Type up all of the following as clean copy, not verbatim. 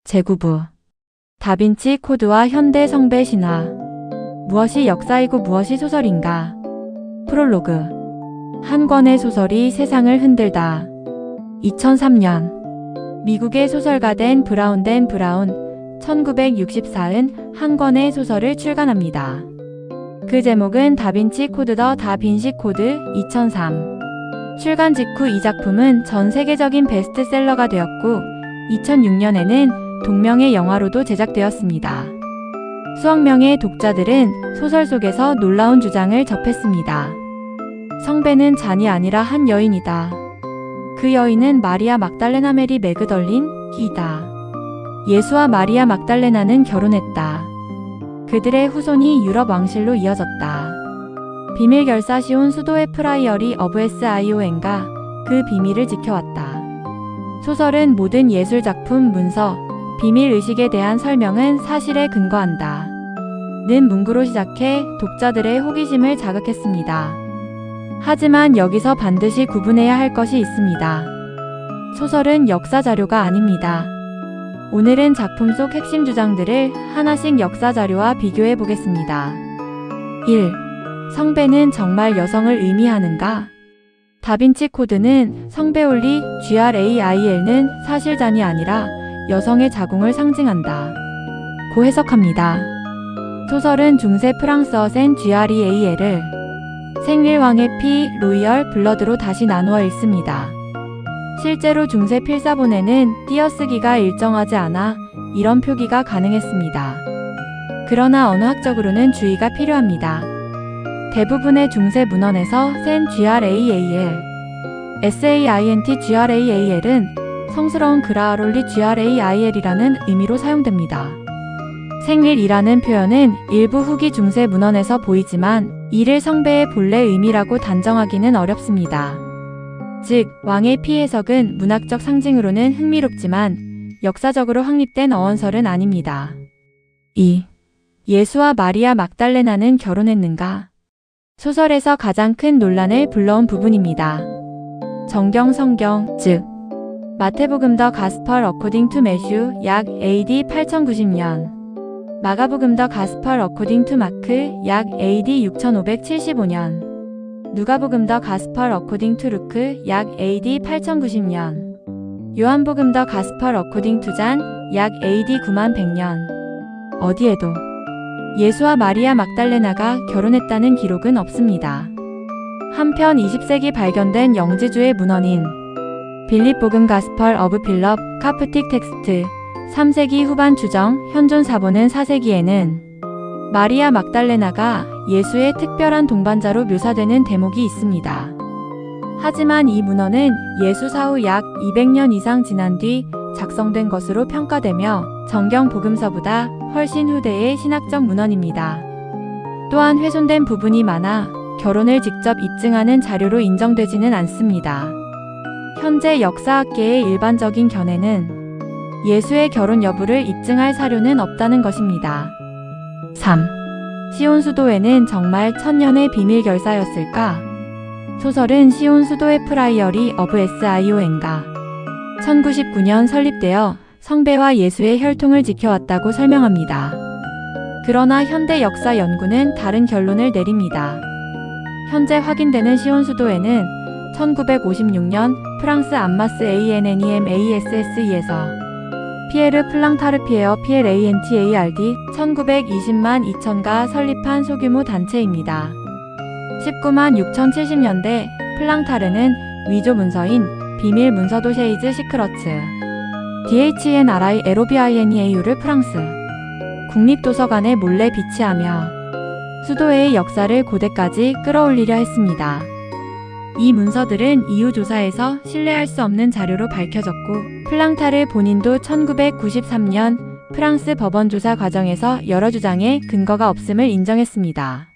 제9부 다빈치 코드와 현대 성배 신화. 무엇이 역사이고 무엇이 소설인가? 프롤로그. 한 권의 소설이 세상을 흔들다. 2003년 미국의 소설가 댄 브라운 1964은 한 권의 소설을 출간합니다. 그 제목은 다빈치 코드 더 다빈치 코드 2003. 출간 직후 이 작품은 전 세계적인 베스트셀러가 되었고 2006년에는 동명의 영화로도 제작되었습니다. 수억 명의 독자들은 소설 속에서 놀라운 주장을 접했습니다. 성배는 잔이 아니라 한 여인이다. 그 여인은 마리아 막달레나 메리 맥그덜린이다. 예수와 마리아 막달레나는 결혼했다. 그들의 후손이 유럽 왕실로 이어졌다. 비밀 결사 시온 수도의 프라이어리 어브 SION가 그 비밀을 지켜왔다. 소설은 모든 예술작품, 문서, 비밀의식에 대한 설명은 사실에 근거한다. 는 문구로 시작해 독자들의 호기심을 자극했습니다. 하지만 여기서 반드시 구분해야 할 것이 있습니다. 소설은 역사 자료가 아닙니다. 오늘은 작품 속 핵심 주장들을 하나씩 역사 자료와 비교해 보겠습니다. 1. 성배는 정말 여성을 의미하는가? 다빈치 코드는 성배올리 GRAIL는 사실 잔이 아니라 여성의 자궁을 상징한다. 고 해석합니다. 소설은 중세 프랑스어 센 GREAL을 생릴왕의 피, 로이얼 블러드로 다시 나누어 읽습니다. 실제로 중세 필사본에는 띄어쓰기가 일정하지 않아 이런 표기가 가능했습니다. 그러나 언어학적으로는 주의가 필요합니다. 대부분의 중세 문헌에서 센 GRAAL, SAINT GRAAL은 성스러운 그라아롤리 GRAIL이라는 의미로 사용됩니다. 생릴이라는 표현은 일부 후기 중세 문헌에서 보이지만 이를 성배의 본래 의미라고 단정하기는 어렵습니다. 즉, 왕의 피 해석은 문학적 상징으로는 흥미롭지만 역사적으로 확립된 어원설은 아닙니다. 2. 예수와 마리아 막달레나는 결혼했는가? 소설에서 가장 큰 논란을 불러온 부분입니다. 정경 성경, 즉 마태복음 더 가스펄 어코딩 투 매슈 약 AD 8090년, 마가복음 더 가스펄 어코딩 투 마크 약 AD 6575년, 누가복음 더 가스펄 어코딩 투 루크 약 AD 8090년, 요한복음 더 가스펄 어코딩 투 잔 약 AD 9100년. 어디에도 예수와 마리아 막달레나가 결혼했다는 기록은 없습니다. 한편 20세기 발견된 영지주의 문헌인 빌립복음 가스펄 어브 필럽 카프틱 텍스트 3세기 후반 추정 현존 사본은 4세기에는 마리아 막달레나가 예수의 특별한 동반자로 묘사되는 대목이 있습니다. 하지만 이 문헌은 예수 사후 약 200년 이상 지난 뒤 작성된 것으로 평가되며 정경 복음서보다 훨씬 후대의 신학적 문헌입니다. 또한 훼손된 부분이 많아 결혼을 직접 입증하는 자료로 인정되지는 않습니다. 현재 역사학계의 일반적인 견해는 예수의 결혼 여부를 입증할 사료는 없다는 것입니다. 3. 시온 수도회는 정말 천년의 비밀 결사였을까? 소설은 시온 수도회 프라이어리 어브 SION가 1099년 설립되어 성배와 예수의 혈통을 지켜왔다고 설명합니다. 그러나 현대 역사 연구는 다른 결론을 내립니다. 현재 확인되는 시온 수도회는 1956년 프랑스 암마스 ANNEMASSE에서 피에르 플랑타르피에어 PLANTARD 1920만 2000가 설립한 소규모 단체입니다. 19만 6070년대 플랑타르는 위조 문서인 비밀 문서 도셰이즈 시크러츠 DHNRI LOBINEAU를 프랑스 국립도서관에 몰래 비치하며 수도회의 역사를 고대까지 끌어올리려 했습니다. 이 문서들은 이후 조사에서 신뢰할 수 없는 자료로 밝혀졌고 플랑타르 본인도 1993년 프랑스 법원 조사 과정에서 여러 주장에 근거가 없음을 인정했습니다.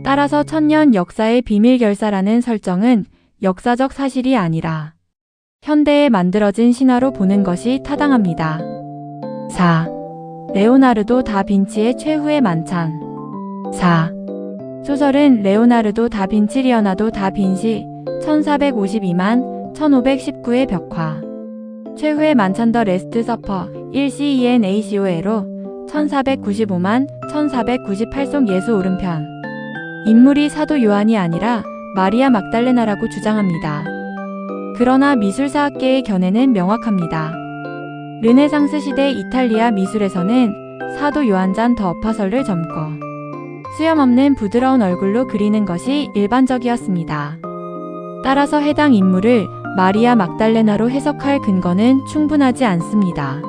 따라서 천년 역사의 비밀 결사라는 설정은 역사적 사실이 아니라 현대에 만들어진 신화로 보는 것이 타당합니다. 4. 레오나르도 다빈치의 최후의 만찬. 4. 소설은 레오나르도 다빈치 리오나르도 다빈치 1452만 1519의 벽화 최후의 만찬 더 레스트 서퍼 1CENACOL로 1495만 1498속 예수 오른편. 인물이 사도 요한이 아니라 마리아 막달레나라고 주장합니다. 그러나 미술사학계의 견해는 명확합니다. 르네상스 시대 이탈리아 미술에서는 사도 요한잔 더 어파설을 점거 수염 없는 부드러운 얼굴로 그리는 것이 일반적이었습니다. 따라서 해당 인물을 마리아 막달레나로 해석할 근거는 충분하지 않습니다.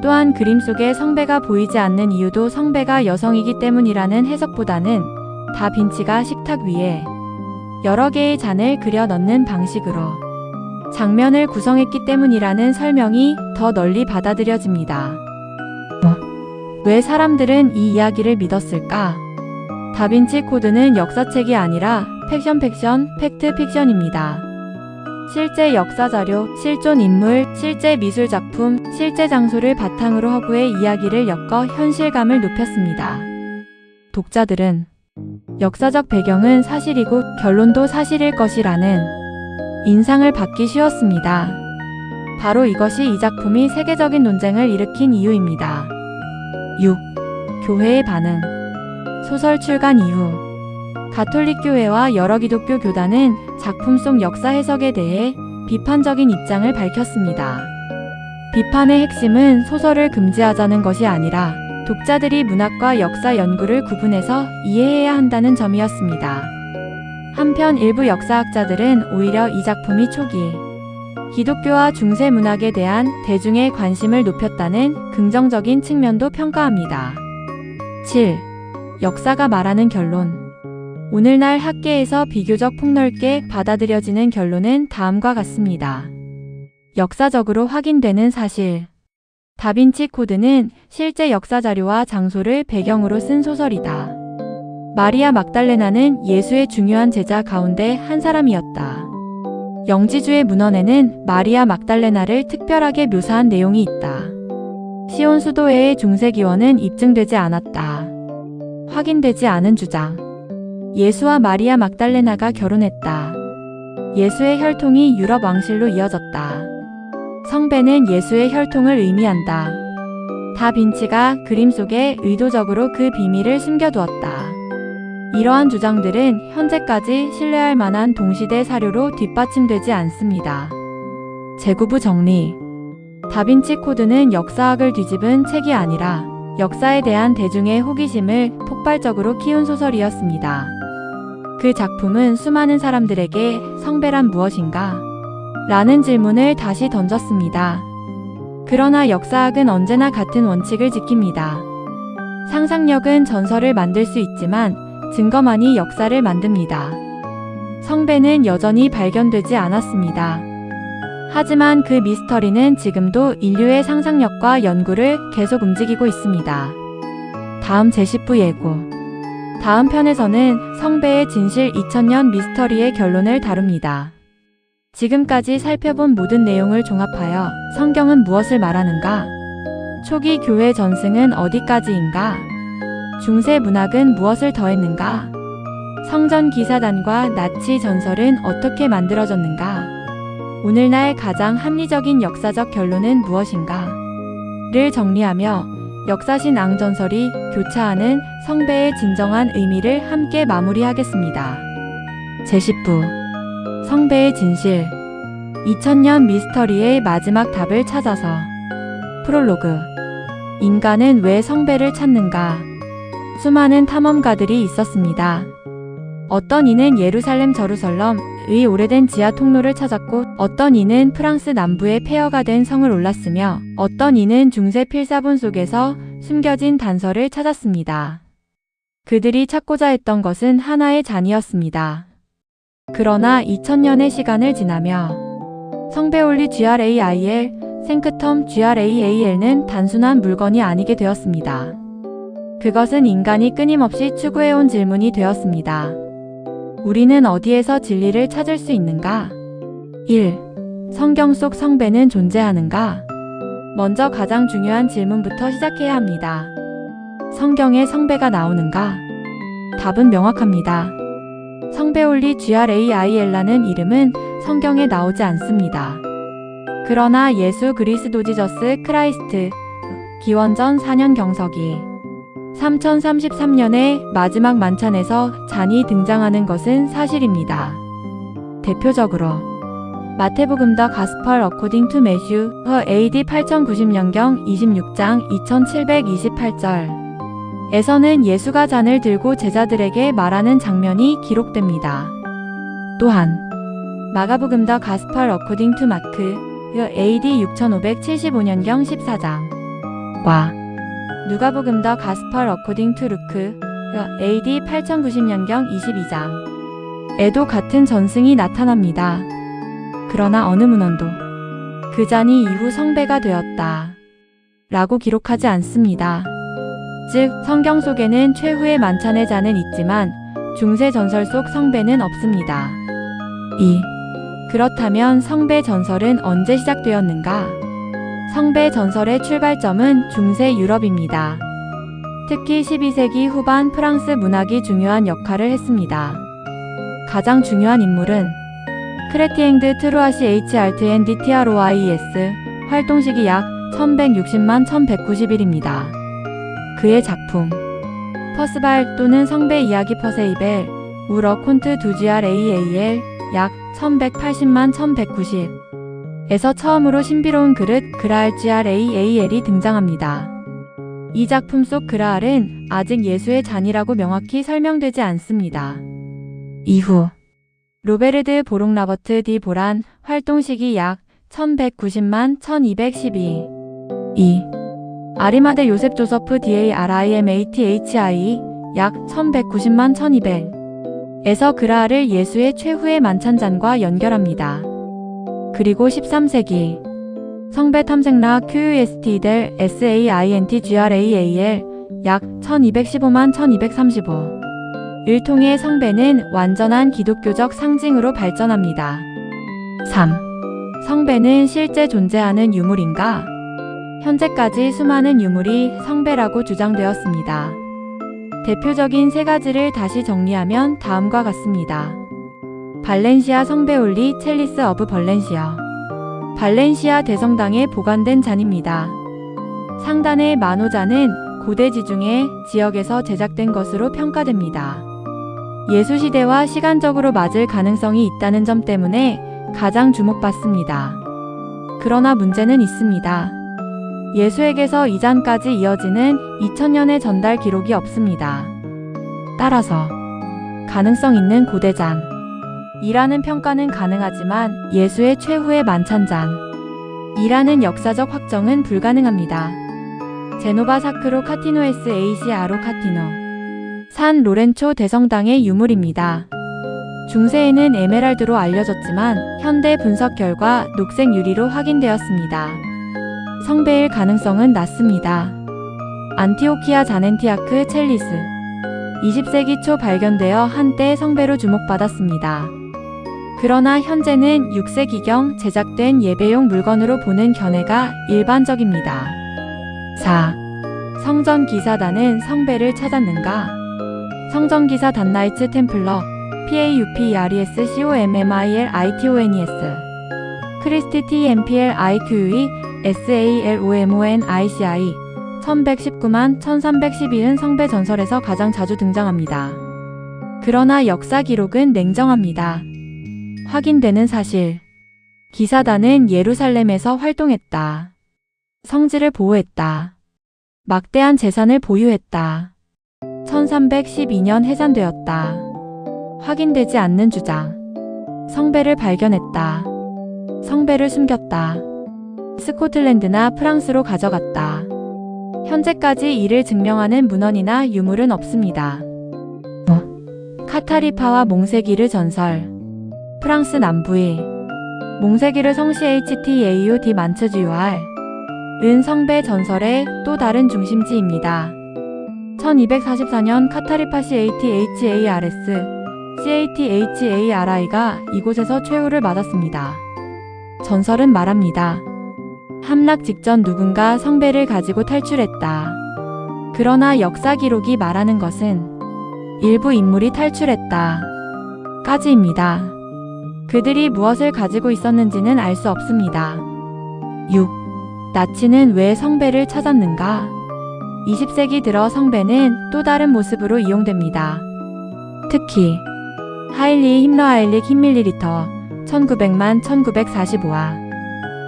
또한 그림 속에 성배가 보이지 않는 이유도 성배가 여성이기 때문이라는 해석보다는 다빈치가 식탁 위에 여러 개의 잔을 그려 넣는 방식으로 장면을 구성했기 때문이라는 설명이 더 널리 받아들여집니다. 왜 사람들은 이 이야기를 믿었을까? 다빈치 코드는 역사책이 아니라 팩션, 팩트 픽션입니다. 실제 역사자료, 실존 인물, 실제 미술작품, 실제 장소를 바탕으로 허구의 이야기를 엮어 현실감을 높였습니다. 독자들은 역사적 배경은 사실이고 결론도 사실일 것이라는 인상을 받기 쉬웠습니다. 바로 이것이 이 작품이 세계적인 논쟁을 일으킨 이유입니다. 6. 교회의 반응. 소설 출간 이후 가톨릭 교회와 여러 기독교 교단은 작품 속 역사 해석에 대해 비판적인 입장을 밝혔습니다. 비판의 핵심은 소설을 금지하자는 것이 아니라 독자들이 문학과 역사 연구를 구분해서 이해해야 한다는 점이었습니다. 한편 일부 역사학자들은 오히려 이 작품이 초기 기독교와 중세 문학에 대한 대중의 관심을 높였다는 긍정적인 측면도 평가합니다. 7. 역사가 말하는 결론. 오늘날 학계에서 비교적 폭넓게 받아들여지는 결론은 다음과 같습니다. 역사적으로 확인되는 사실. 다빈치 코드는 실제 역사 자료와 장소를 배경으로 쓴 소설이다. 마리아 막달레나는 예수의 중요한 제자 가운데 한 사람이었다. 영지주의 문헌에는 마리아 막달레나를 특별하게 묘사한 내용이 있다. 시온 수도회의 중세기원은 입증되지 않았다. 확인되지 않은 주장. 예수와 마리아 막달레나가 결혼했다. 예수의 혈통이 유럽 왕실로 이어졌다. 성배는 예수의 혈통을 의미한다. 다빈치가 그림 속에 의도적으로 그 비밀을 숨겨두었다. 이러한 주장들은 현재까지 신뢰할 만한 동시대 사료로 뒷받침되지 않습니다. 재구부 정리. 다빈치 코드는 역사학을 뒤집은 책이 아니라 역사에 대한 대중의 호기심을 폭발적으로 키운 소설이었습니다. 그 작품은 수많은 사람들에게 성배란 무엇인가? 라는 질문을 다시 던졌습니다. 그러나 역사학은 언제나 같은 원칙을 지킵니다. 상상력은 전설을 만들 수 있지만 증거만이 역사를 만듭니다. 성배는 여전히 발견되지 않았습니다. 하지만 그 미스터리는 지금도 인류의 상상력과 연구를 계속 움직이고 있습니다. 다음 제10부 예고. 다음 편에서는 성배의 진실 2000년 미스터리의 결론을 다룹니다. 지금까지 살펴본 모든 내용을 종합하여 성경은 무엇을 말하는가? 초기 교회 전승은 어디까지인가? 중세 문학은 무엇을 더했는가? 성전 기사단과 나치 전설은 어떻게 만들어졌는가? 오늘날 가장 합리적인 역사적 결론은 무엇인가? 를 정리하며 역사신 앙전설이 교차하는 성배의 진정한 의미를 함께 마무리하겠습니다. 제10부 성배의 진실 2000년 미스터리의 마지막 답을 찾아서. 프롤로그. 인간은 왜 성배를 찾는가? 수많은 탐험가들이 있었습니다. 어떤 이는 예루살렘 저루설럼의 오래된 지하 통로를 찾았고, 어떤 이는 프랑스 남부의 폐허가 된 성을 올랐으며, 어떤 이는 중세 필사본 속에서 숨겨진 단서를 찾았습니다. 그들이 찾고자 했던 것은 하나의 잔이었습니다. 그러나 2000년의 시간을 지나며 성배올리 GRAIL, 생크텀 GRAAL는 단순한 물건이 아니게 되었습니다. 그것은 인간이 끊임없이 추구해온 질문이 되었습니다. 우리는 어디에서 진리를 찾을 수 있는가? 1. 성경 속 성배는 존재하는가? 먼저 가장 중요한 질문부터 시작해야 합니다. 성경에 성배가 나오는가? 답은 명확합니다. 성배올리 GRAIL라는 이름은 성경에 나오지 않습니다. 그러나 예수 그리스도 지저스 크라이스트 기원전 4년 경서기 3033년의 마지막 만찬에서 잔이 등장하는 것은 사실입니다. 대표적으로 마태복음 더 가스펄 어코딩 투 매슈 AD 8090년경 26장 2728절에서는 예수가 잔을 들고 제자들에게 말하는 장면이 기록됩니다. 또한 마가복음 더 가스펄 어코딩 투 마크 AD 6575년경 14장과 누가복음 더 가스펄 어코딩 투 루크 AD 8090년경 22장에도 같은 전승이 나타납니다. 그러나 어느 문헌도 그 잔이 이후 성배가 되었다 라고 기록하지 않습니다. 즉 성경 속에는 최후의 만찬의 잔은 있지만 중세 전설 속 성배는 없습니다. 그렇다면 성배 전설은 언제 시작되었는가? 성배 전설의 출발점은 중세 유럽입니다. 특히 12세기 후반 프랑스 문학이 중요한 역할을 했습니다. 가장 중요한 인물은 크레티앵 드 트루아시 HRTN DTROIES 활동 시기 약 1160만 1191입니다. 그의 작품 퍼스발 또는 성배 이야기 퍼세이벨 우러 콘트 두GRAAL 약 1180만 1190에서 처음으로 신비로운 그릇 그라알 GRAAL이 등장합니다. 이 작품 속 그라알은 아직 예수의 잔이라고 명확히 설명되지 않습니다. 이후 로베르드 보롱 라버트 디 보란 활동 시기 약 1190만 1212 아리마데 요셉 조서프 DARIMATHI 약 1190만 1200에서 그라알을 예수의 최후의 만찬잔과 연결합니다. 그리고 13세기 성배 탐색라 QUST 델 SAINTGRAAL 약 1215만 1235 을 통해 성배는 완전한 기독교적 상징으로 발전합니다. 3. 성배는 실제 존재하는 유물인가? 현재까지 수많은 유물이 성배라고 주장되었습니다. 대표적인 세 가지를 다시 정리하면 다음과 같습니다. 발렌시아 성배올리 첼리스 어브 벌렌시아 발렌시아 대성당에 보관된 잔입니다. 상단의 만호잔은 고대 지중해 지역에서 제작된 것으로 평가됩니다. 예수시대와 시간적으로 맞을 가능성이 있다는 점 때문에 가장 주목받습니다. 그러나 문제는 있습니다. 예수에게서 이 잔까지 이어지는 2000년의 전달 기록이 없습니다. 따라서 가능성 있는 고대잔 이라는 평가는 가능하지만 예수의 최후의 만찬잔 이라는 역사적 확정은 불가능합니다. 제노바 사크로 카티노에스 AC아로 카티노 산 로렌초 대성당의 유물입니다. 중세에는 에메랄드로 알려졌지만 현대 분석 결과 녹색 유리로 확인되었습니다. 성배일 가능성은 낮습니다. 안티오키아 자넨티아크 첼리스 20세기 초 발견되어 한때 성배로 주목받았습니다. 그러나 현재는 6세기경 제작된 예배용 물건으로 보는 견해가 일반적입니다. 4. 성전기사단은 성배를 찾았는가? 성전기사 단나이츠 템플러 PAUPERESCOMMILITONES 크리스티 TMPLIQUE SALOMONICI 1119만 1312은 성배 전설에서 가장 자주 등장합니다. 그러나 역사 기록은 냉정합니다. 확인되는 사실 기사단은 예루살렘에서 활동했다. 성지를 보호했다. 막대한 재산을 보유했다. 1312년 해산되었다. 확인되지 않는 주장 성배를 발견했다. 성배를 숨겼다. 스코틀랜드나 프랑스로 가져갔다. 현재까지 이를 증명하는 문헌이나 유물은 없습니다. 카타리파와 몽세기르 전설 프랑스 남부의 몽세기르 성시 HTAU 디 만츠주알 은 성배 전설의 또 다른 중심지입니다. 1244년 카타리파 CATHARI가 이곳에서 최후를 맞았습니다. 전설은 말합니다. 함락 직전 누군가 성배를 가지고 탈출했다. 그러나 역사 기록이 말하는 것은 일부 인물이 탈출했다. 까지입니다. 그들이 무엇을 가지고 있었는지는 알 수 없습니다. 6. 나치는 왜 성배를 찾았는가? 20세기 들어 성배는 또 다른 모습으로 이용됩니다. 특히 하일리 힘너하일릭 힘밀리리터 1900만 1945화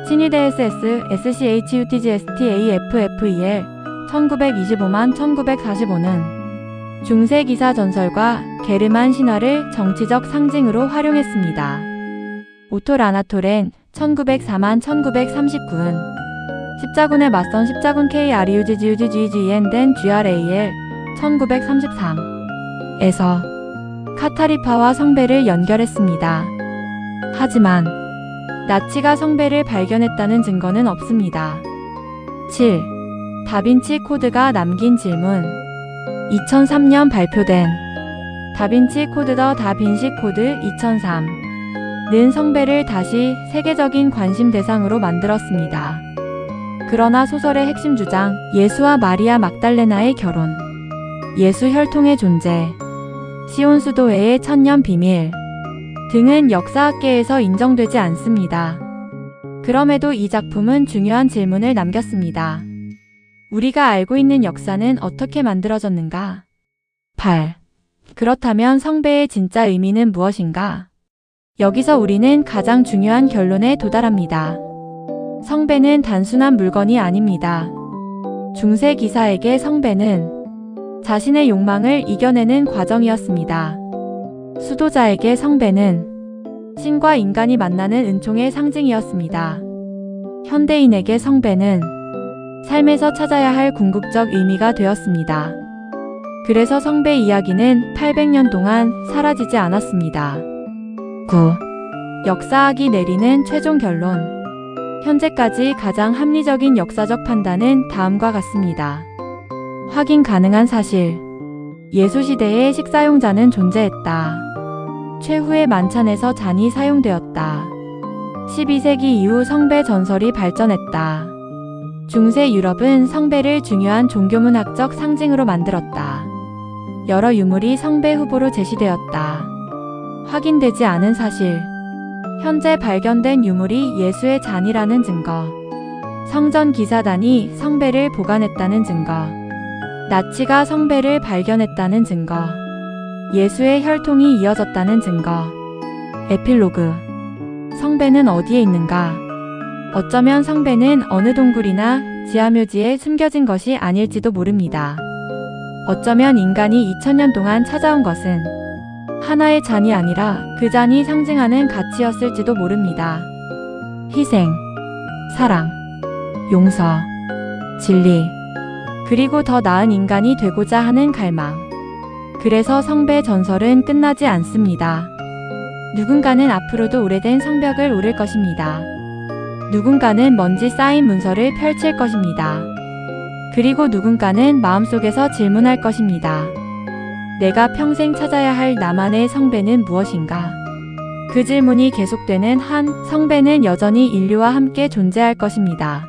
신유대SS SCHUTGSTAFFEL 1925만 1945는 중세기사 전설과 게르만 신화를 정치적 상징으로 활용했습니다. 오토 라나토렌 1904만 1939은 십자군에 맞선 십자군 KRUGGUGGEN된 GRAL 1933에서 카타리파와 성배를 연결했습니다. 하지만 나치가 성배를 발견했다는 증거는 없습니다. 7. 다빈치 코드가 남긴 질문 2003년 발표된 다빈치 코드 더 다빈치 코드 2003는 성배를 다시 세계적인 관심 대상으로 만들었습니다. 그러나 소설의 핵심 주장, 예수와 마리아 막달레나의 결혼, 예수 혈통의 존재, 시온 수도회의 천년 비밀 등은 역사학계에서 인정되지 않습니다. 그럼에도 이 작품은 중요한 질문을 남겼습니다. 우리가 알고 있는 역사는 어떻게 만들어졌는가? 8. 그렇다면 성배의 진짜 의미는 무엇인가? 여기서 우리는 가장 중요한 결론에 도달합니다. 성배는 단순한 물건이 아닙니다. 중세 기사에게 성배는 자신의 욕망을 이겨내는 과정이었습니다. 수도자에게 성배는 신과 인간이 만나는 은총의 상징이었습니다. 현대인에게 성배는 삶에서 찾아야 할 궁극적 의미가 되었습니다. 그래서 성배 이야기는 800년 동안 사라지지 않았습니다. 9. 역사학이 내리는 최종 결론. 현재까지 가장 합리적인 역사적 판단은 다음과 같습니다. 확인 가능한 사실. 예수시대에 식사용잔은 존재했다. 최후의 만찬에서 잔이 사용되었다. 12세기 이후 성배 전설이 발전했다. 중세 유럽은 성배를 중요한 종교문학적 상징으로 만들었다. 여러 유물이 성배 후보로 제시되었다. 확인되지 않은 사실. 현재 발견된 유물이 예수의 잔이라는 증거. 성전 기사단이 성배를 보관했다는 증거. 나치가 성배를 발견했다는 증거. 예수의 혈통이 이어졌다는 증거. 에필로그. 성배는 어디에 있는가? 어쩌면 성배는 어느 동굴이나 지하묘지에 숨겨진 것이 아닐지도 모릅니다. 어쩌면 인간이 2000년 동안 찾아온 것은 하나의 잔이 아니라 그 잔이 상징하는 가치였을지도 모릅니다. 희생, 사랑, 용서, 진리, 그리고 더 나은 인간이 되고자 하는 갈망. 그래서 성배 전설은 끝나지 않습니다. 누군가는 앞으로도 오래된 성벽을 오를 것입니다. 누군가는 먼지 쌓인 문서를 펼칠 것입니다. 그리고 누군가는 마음속에서 질문할 것입니다. 내가 평생 찾아야 할 나만의 성배는 무엇인가? 그 질문이 계속되는 한 성배는 여전히 인류와 함께 존재할 것입니다.